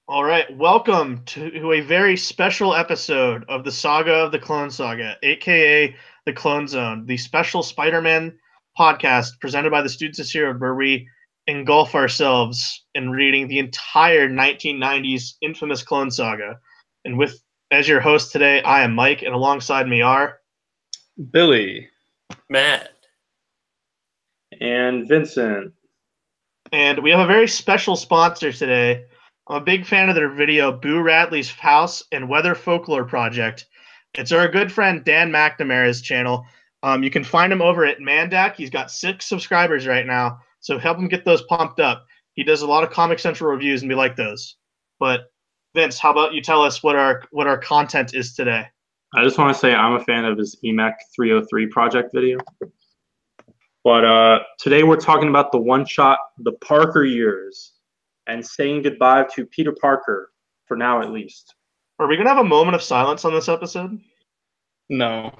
All right, welcome to a very special episode of the Saga of the Clone Saga, aka the Clone Zone, the special Spider-Man podcast presented by the students of S.H.I.E.L.D, where we engulf ourselves in reading the entire 1990s infamous Clone Saga. And with as your host today, I am Mike, and alongside me are Billy, Matt, and Vincent. And we have a very special sponsor today. I'm a big fan of their video, Boo Radley's House and Weather Folklore Project. It's our good friend Dan McNamara's channel. You can find him over at Mandak. He's got 6 subscribers right now, so help him get those pumped up. He does a lot of Comic Central reviews, and we like those. But Vince, how about you tell us what our content is today? I just want to say I'm a fan of his EMAC 303 project video. But today we're talking about the one-shot, The Parker Years, and saying goodbye to Peter Parker, for now at least. Are we going to have a moment of silence on this episode? No.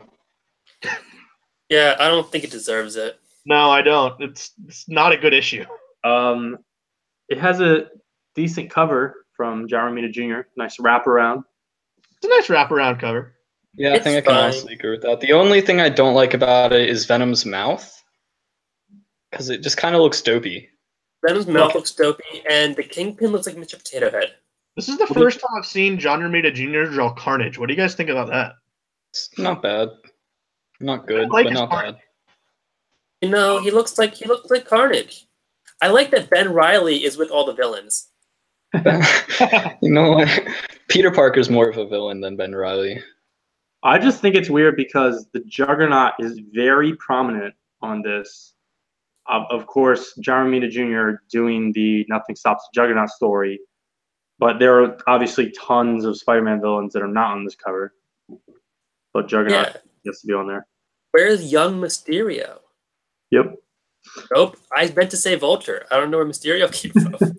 yeah, I don't think it deserves it. No, I don't. It's not a good issue. It has a decent cover from John Romita Jr. Nice wraparound. It's a nice wraparound cover. Yeah, I think I can honestly agree with that. The only thing I don't like about it is Venom's mouth, because it just kind of looks dopey. Venom's mouth looks dopey, and the Kingpin looks like Mr. Potato Head. This is the first time I've seen John Romita Jr. draw Carnage. What do you guys think about that? It's not bad. Not good, but not bad. You know, he looks like Carnage. I like that Ben Reilly is with all the villains. You know what? Peter Parker's more of a villain than Ben Reilly. I just think it's weird because the Juggernaut is very prominent on this. Of course, John Romita Jr. doing the Nothing Stops the Juggernaut story, but there are obviously tons of Spider-Man villains that are not on this cover. But Juggernaut gets to be on there. Where's young Mysterio? Yep. Nope. I meant to say Vulture. I don't know where Mysterio came from.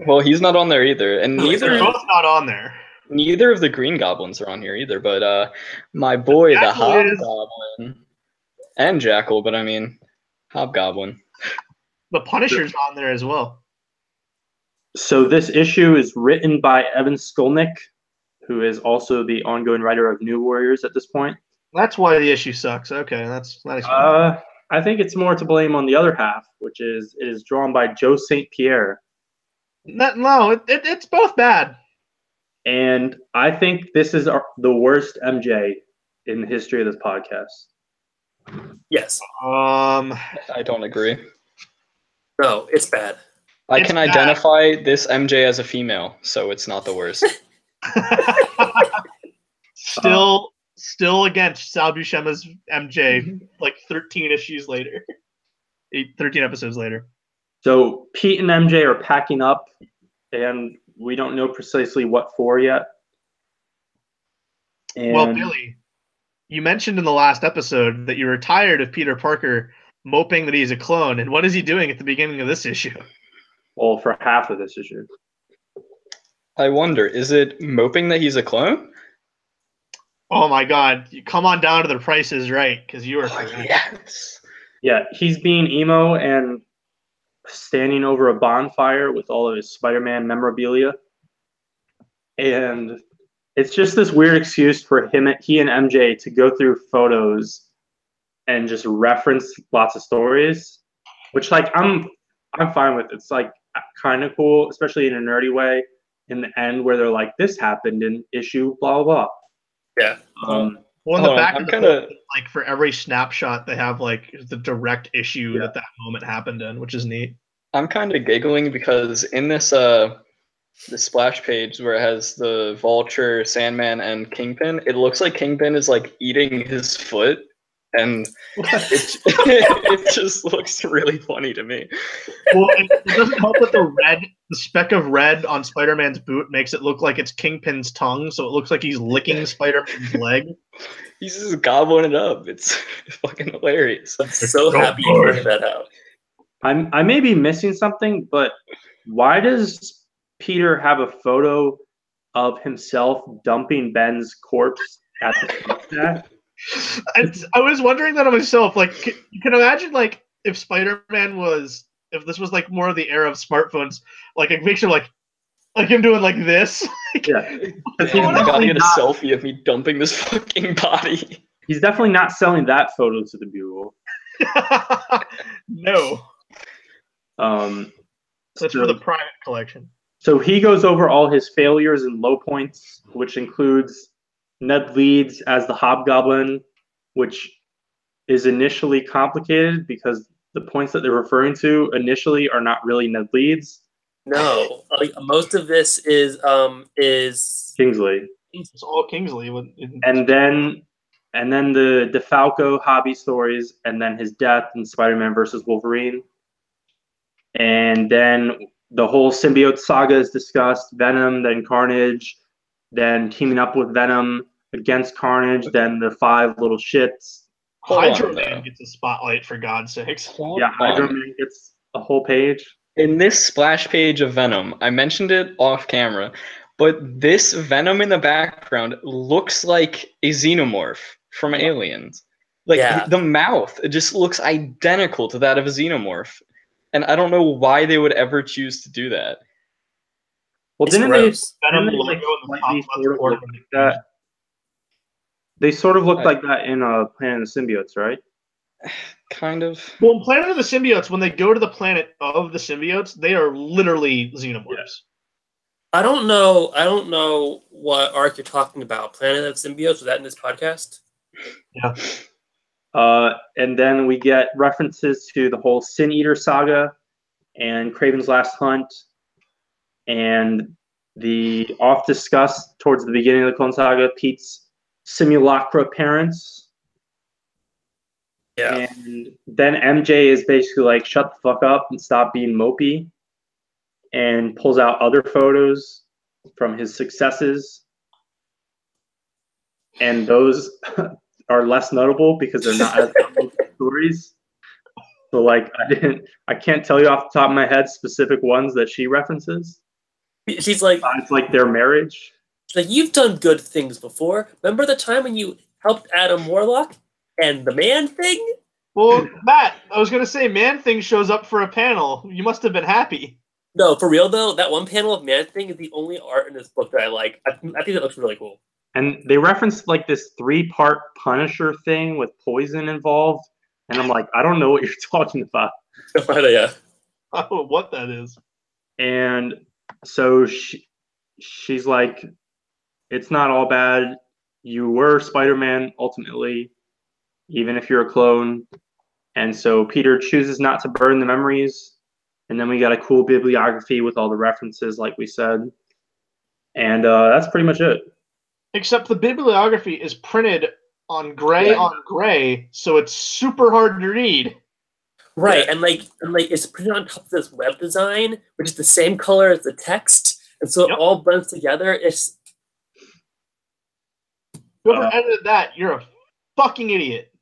Well, he's not on there either, and They're both not on there. Neither of the Green Goblins are on here either, but my boy, the Hobgoblin, and Jackal, but I mean, Hobgoblin. The Punisher's on there as well. So this issue is written by Evan Skolnick, who is also the ongoing writer of New Warriors at this point. That's why the issue sucks. Okay, that's nice. I think it's more to blame on the other half, which is it is drawn by Joe St. Pierre. No, it's both bad. And I think this is the worst MJ in the history of this podcast. Yes. I don't agree. No, it's bad. I can identify this MJ as a female, so it's not the worst. Still against Sal Buscema's MJ, like 13 issues later. 13 episodes later. So Pete and MJ are packing up, and we don't know precisely what for yet. And well, Billy, you mentioned in the last episode that you were tired of Peter Parker moping that he's a clone, and what is he doing at the beginning of this issue? Well, for half of this issue. I wonder, is it moping that he's a clone? Oh my God! You come on down to the Price is Right, because you are correct. Yes. Yeah, he's being emo and standing over a bonfire with all of his Spider-Man memorabilia, and it's just this weird excuse for he and MJ to go through photos and just reference lots of stories, which like I'm fine with. It's like kind of cool, especially in a nerdy way. In the end, where they're like, "This happened in issue blah blah blah." Yeah. Well, in the back of the book, like for every snapshot, they have like the direct issue that moment happened in, which is neat. I'm kind of giggling because in this the splash page where it has the Vulture, Sandman, and Kingpin, it looks like Kingpin is like eating his foot, and it just looks really funny to me. Well, it doesn't help that the speck of red on Spider-Man's boot makes it look like it's Kingpin's tongue, so it looks like he's licking Spider-Man's leg. He's just gobbling it up. It's fucking hilarious. I'm so happy you pointed that out. I may be missing something, but why does Peter have a photo of himself dumping Ben's corpse at the I was wondering that of myself. Like, you can imagine, like, if Spider-Man was, if this was like more of the era of smartphones, like a picture like Like him doing like this. Yeah, because Damn, I gotta get a not, selfie of me dumping this fucking body. he's definitely not selling that photo to the Bugle. No, Um, that's so, for the private collection. so he goes over all his failures and low points, which includes Ned Leeds as the Hobgoblin, which is initially complicated because the points that they're referring to initially are not really Ned Leeds. No, like, most of this is Kingsley. It's all Kingsley. And then the DeFalco hobby stories, and then his death in Spider-Man versus Wolverine. And then the whole symbiote saga is discussed, Venom, then Carnage, then teaming up with Venom against Carnage, then the 5 little shits. Hydro Man gets a spotlight, for God's sakes. Hydro Man gets a whole page. In this splash page of Venom, I mentioned it off camera, but this Venom in the background looks like a xenomorph from Aliens. Like, the mouth, it just looks identical to that of a xenomorph. And I don't know why they would ever choose to do that. Well, It's didn't gross. they Venom like logo in the slightly top left sort of corner look of the like that? They sort of looked Right. like that in Planet of the Symbiotes, right? Kind of. Well, in Planet of the Symbiotes, when they go to the planet of the symbiotes, they are literally xenomorphs. I don't know what arc you're talking about. Planet of Symbiotes, was that in this podcast? Yeah. And then we get references to the whole Sin Eater saga and Kraven's Last Hunt, and the oft discussed towards the beginning of the Clone Saga, Pete's simulacra parents. Yeah. And then MJ is basically like, shut the fuck up and stop being mopey, and pulls out other photos from his successes. And those are less notable because they're not as stories. So like I can't tell you off the top of my head specific ones that she references. She's like, It's like their marriage. you've done good things before. Remember the time when you helped Adam Warlock and the Man Thing? Well, Matt, I was going to say, Man Thing shows up for a panel. You must have been happy. No, for real though, that one panel of Man Thing is the only art in this book that I like. I think that looks really cool. And they referenced like this 3-part Punisher thing with poison involved. And I'm like, I don't know what you're talking about. No idea. I don't know what that is. And so she's like, it's not all bad. You were Spider-Man ultimately, even if you're a clone. And so Peter chooses not to burn the memories. And then we got a cool bibliography with all the references, like we said. And that's pretty much it. Except the bibliography is printed on gray, so it's super hard to read. Right, and like it's printed on top of this web design, which is the same color as the text, and so it all blends together. It's whoever edited that, you're a fucking idiot.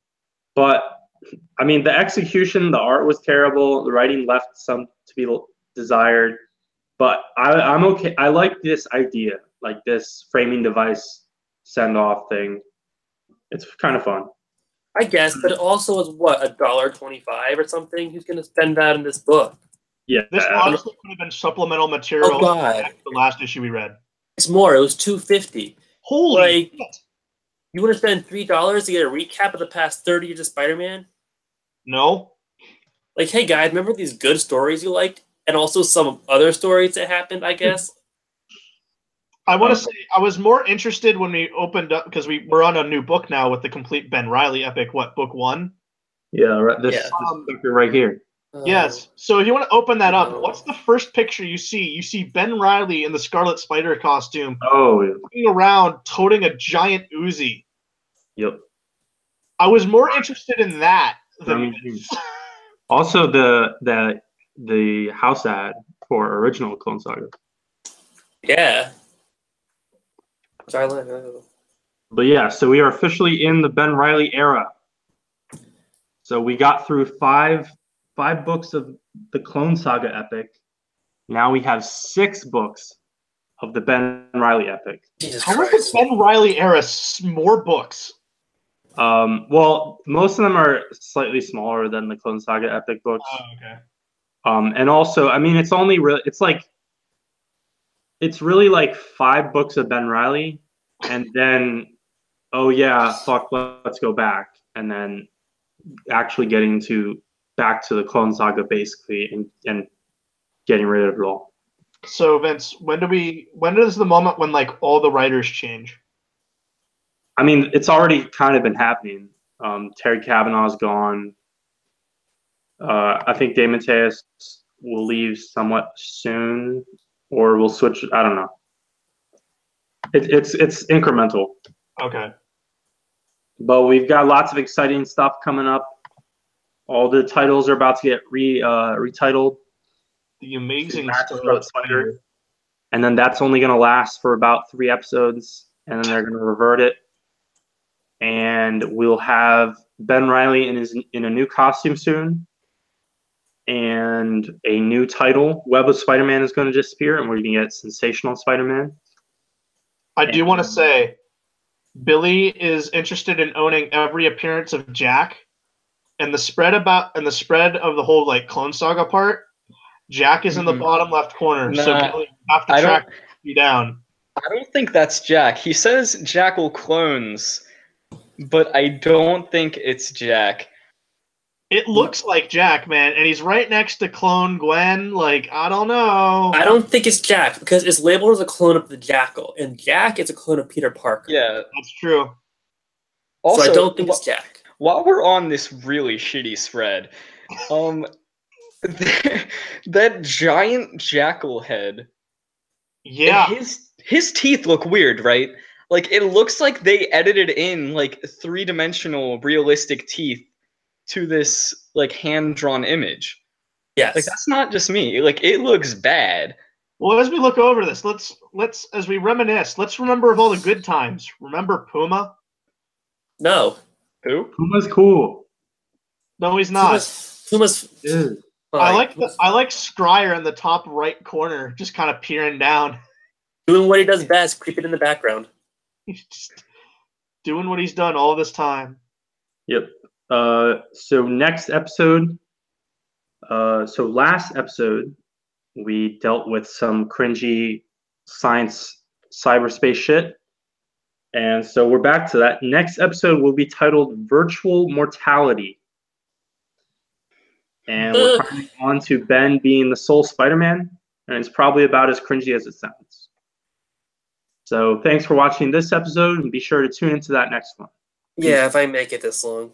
But I mean, the execution, the art was terrible. The writing left some to be desired. But I'm okay. I like this idea, like this framing device send-off thing. It's kind of fun. I guess, but it also was what, $1.25 or something? Who's gonna spend that in this book? Yeah, This honestly could have been supplemental material. Oh God, the last issue we read. It's more. It was $2.50. Holy shit. You want to spend $3 to get a recap of the past 30 years of Spider-Man? No. Like, hey guys, remember these good stories you liked? And also some other stories that happened, I guess? I want to say I was more interested when we opened up, because we're on a new book now with the complete Ben Reilly epic, book 1? Yeah, this right here. Yes. So if you want to open that up, what's the first picture you see? You see Ben Reilly in the Scarlet Spider costume. Walking around toting a giant Uzi. Yep. I was more interested in that than also the house ad for original Clone Saga. Yeah. But yeah, so we are officially in the Ben Reilly era. So we got through five books of the Clone Saga epic. Now we have 6 books of the Ben Reilly epic. How is the Ben Reilly era more books? Well, most of them are slightly smaller than the Clone Saga epic books. Oh, okay. And also, I mean, it's only it's like it's really like 5 books of Ben Reilly, and then, oh yeah, fuck, let's go back, and then actually getting back to the Clone Saga basically, and getting rid of it all. So Vince, when is the moment when like all the writers change? I mean, it's already kind of been happening. Terry Kavanaugh's gone. I think DeMatteis will leave somewhat soon, or we'll switch. I don't know. It's incremental. Okay. But we've got lots of exciting stuff coming up. All the titles are about to get retitled. The Amazing Master Scarlet Spider. And then that's only going to last for about 3 episodes, and then they're going to revert it. And we'll have Ben Reilly in a new costume soon, and a new title. Web of Spider-Man is going to disappear, and we're going to get Sensational Spider-Man. I do want to say, Billy is interested in owning every appearance of Jack, and the spread of the whole like Clone Saga part. Jack is in the bottom left corner, so Billy, you have to track you down. I don't think that's Jack. He says Jackal clones, but I don't think it's Jack. It looks like Jack, man, and he's right next to Clone Gwen. Like, I don't know. I don't think it's Jack because it's labeled as a clone of the Jackal, and Jack is a clone of Peter Parker. Yeah, that's true. Also, so I don't think it's Jack. While we're on this really shitty spread, that giant jackal head. Yeah. His teeth look weird, right? Like it looks like they edited in like 3-dimensional realistic teeth to this like hand-drawn image. Yes. Like that's not just me. Like it looks bad. Well, as we look over this, let's as we reminisce, let's remember of all the good times. Remember Puma? No. Who? Puma's cool. No, he's not. Puma's I like Scryer in the top right corner, just kind of peering down. Doing what he does best, creeping in the background. He's just doing what he's done all this time. Yep. So next episode, so last episode, we dealt with some cringy science cyberspace shit. And so we're back to that. Next episode will be titled Virtual Mortality. And we're finally on to Ben being the sole Spider-Man. And it's probably about as cringy as it sounds. So thanks for watching this episode, and be sure to tune into that next one. Yeah, if I make it this long.